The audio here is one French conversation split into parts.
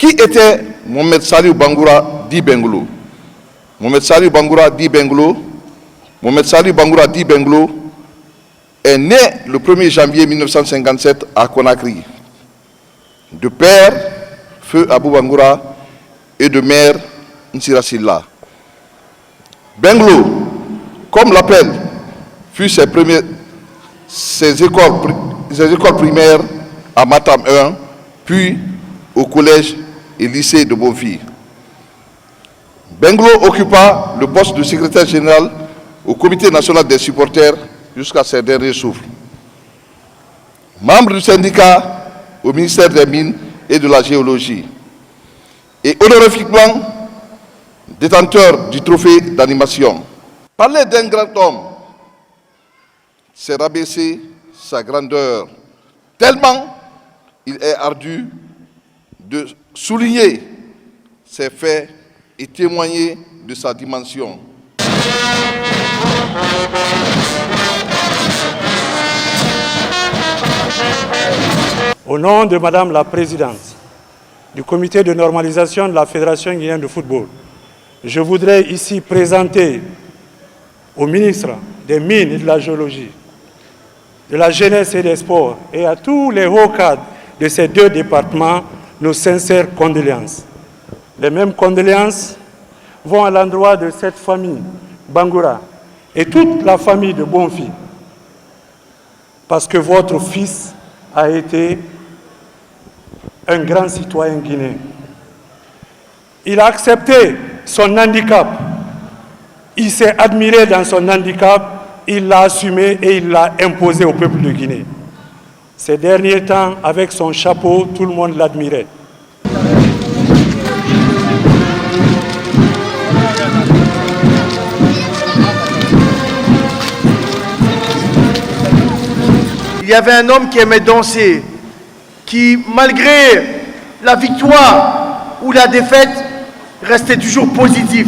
Qui était Mohamed Saliou Bangoura dit Benglo? Mohamed Saliou Bangoura dit Benglo. Mohamed Saliou Bangoura dit Benglo est né le 1er janvier 1957 à Conakry, de père Feu Abou Bangoura et de mère Nsira Silla. Benglo, comme l'appel, fut ses écoles primaires à Matam 1, puis au collège et lycée de Bonfils. Benglo occupa le poste de secrétaire général au Comité national des supporters jusqu'à ses derniers souffles. Membre du syndicat au ministère des Mines et de la Géologie. Et honorifiquement détenteur du trophée d'animation. Parler d'un grand homme, c'est rabaisser sa grandeur, tellement il est ardu de souligner ses faits et témoigner de sa dimension. Au nom de Madame la Présidente du Comité de normalisation de la Fédération guinéenne de football, je voudrais ici présenter au ministre des Mines et de la Géologie, de la Jeunesse et des Sports et à tous les hauts cadres de ces deux départements nos sincères condoléances. Les mêmes condoléances vont à l'endroit de cette famille Bangoura et toute la famille de Bonfils, parce que votre fils a été un grand citoyen guinéen. Il a accepté son handicap, il s'est admiré dans son handicap, il l'a assumé et il l'a imposé au peuple de Guinée. Ces derniers temps, avec son chapeau, tout le monde l'admirait. Il y avait un homme qui aimait danser, qui, malgré la victoire ou la défaite, restait toujours positif.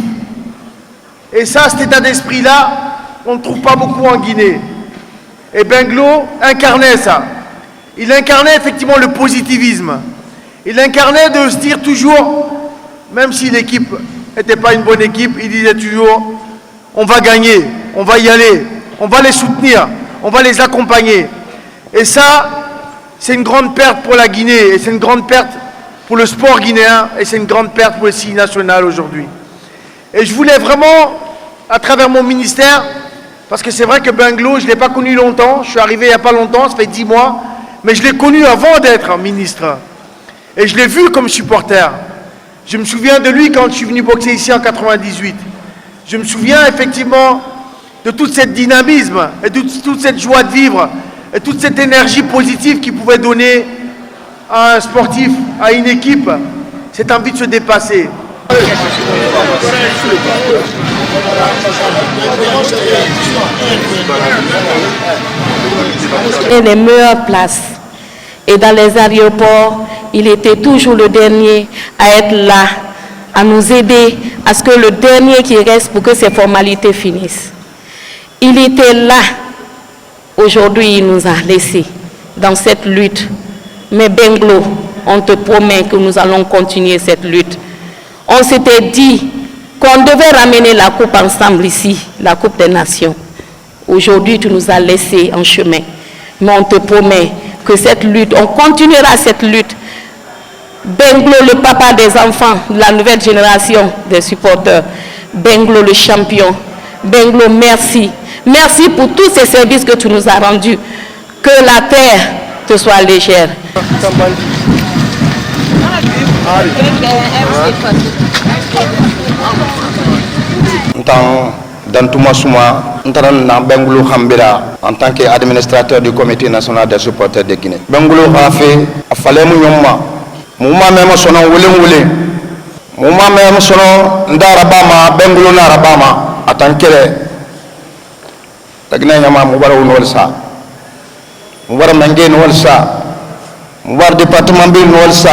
Et ça, cet état d'esprit-là, on ne trouve pas beaucoup en Guinée. Et Benglo incarnait ça. Il incarnait effectivement le positivisme. Il incarnait de se dire toujours, même si l'équipe n'était pas une bonne équipe, il disait toujours, on va gagner, on va y aller, on va les soutenir, on va les accompagner. Et ça, c'est une grande perte pour la Guinée, et c'est une grande perte pour le sport guinéen, et c'est une grande perte pour le signe national aujourd'hui. Et je voulais vraiment, à travers mon ministère, parce que c'est vrai que Benglo, je ne l'ai pas connu longtemps, je suis arrivé il n'y a pas longtemps, ça fait 10 mois, mais je l'ai connu avant d'être ministre. Et je l'ai vu comme supporter. Je me souviens de lui quand je suis venu boxer ici en 98. Je me souviens effectivement de tout cet dynamisme, et de toute cette joie de vivre, et toute cette énergie positive qu'il pouvait donner à un sportif, à une équipe, cette envie de se dépasser. Et les meilleures places. Et dans les aéroports, il était toujours le dernier à être là, à nous aider, à ce que le dernier qui reste pour que ces formalités finissent. Il était là. Aujourd'hui, il nous a laissés dans cette lutte. Mais Benglo, on te promet que nous allons continuer cette lutte. On s'était dit qu'on devait ramener la coupe ensemble ici, la Coupe des Nations. Aujourd'hui, tu nous as laissés en chemin. Mais on te promet que cette lutte, on continuera cette lutte. Benglo, le papa des enfants, de la nouvelle génération des supporters. Benglo, le champion. Benglo, merci. Merci pour tous ces services que tu nous as rendus. Que la terre te soit légère. Dantouma Souma, Benglo Khambira, en tant qu'administrateur du Comité national des supporters de Guinée. Benglo a fait, a fallu Mouma même son Wule, Mouma même son Ndarabama, Benglo Narabama, en tant que la Guinée Yama Moubara Unolsa, Moubara Mengue Nolsa, Moubara département Bill Nolsa,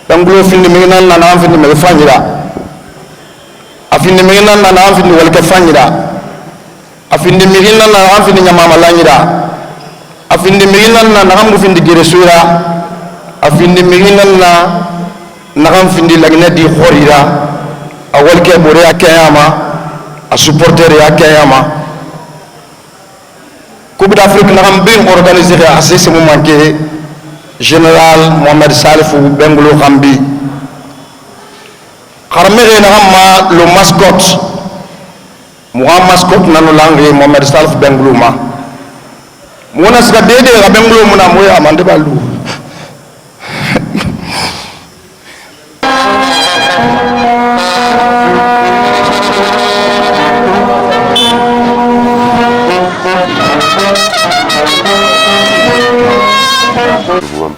Benglo fin de Minan Nan fin de Melfanira. Afin mirina na afin walka fanyira afin mirina na afin nyamama lanyira afin mirina na ngamu fin digire sura afin mirina na nagam findi lagna di khorira awal ke bore akayama a supporter akayama Coupe d'Afrique nagam bin organisé à ce moment que général Mohamed Salif Bengolo Khambi kharmere nagam le mascotte mascotte nanu langue Mohamed Salif Bengolo ma mona sika dede ga Bengolo mona moya amande balu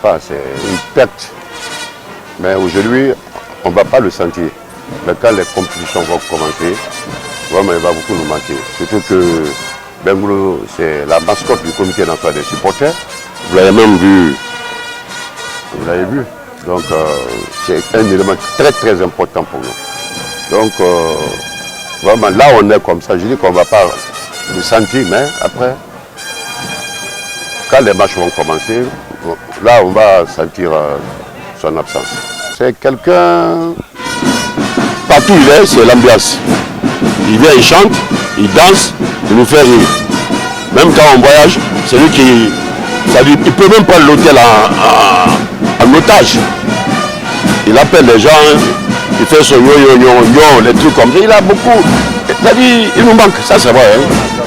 pas, c'est une perte. Mais aujourd'hui, on ne va pas le sentir. Mais quand les compétitions vont commencer, vraiment, il va beaucoup nous manquer. Surtout que Bengolo, c'est la mascotte du comité d'emploi des supporters. Vous l'avez même vu. Vous l'avez vu. Donc, c'est un élément très très important pour nous. Donc, vraiment, là, on est comme ça. Je dis qu'on ne va pas le sentir, mais après, quand les matchs vont commencer, là, on va sentir son absence. C'est quelqu'un, partout où il est, c'est l'ambiance. Il vient, il chante, il danse, il nous fait rire. Même quand on voyage, c'est lui qui... il peut même prendre l'hôtel en otage. Il appelle les gens, il fait son yo-yo-yo, les trucs comme ça. Il a beaucoup... C'est-à-dire, il nous manque, ça c'est vrai. Hein.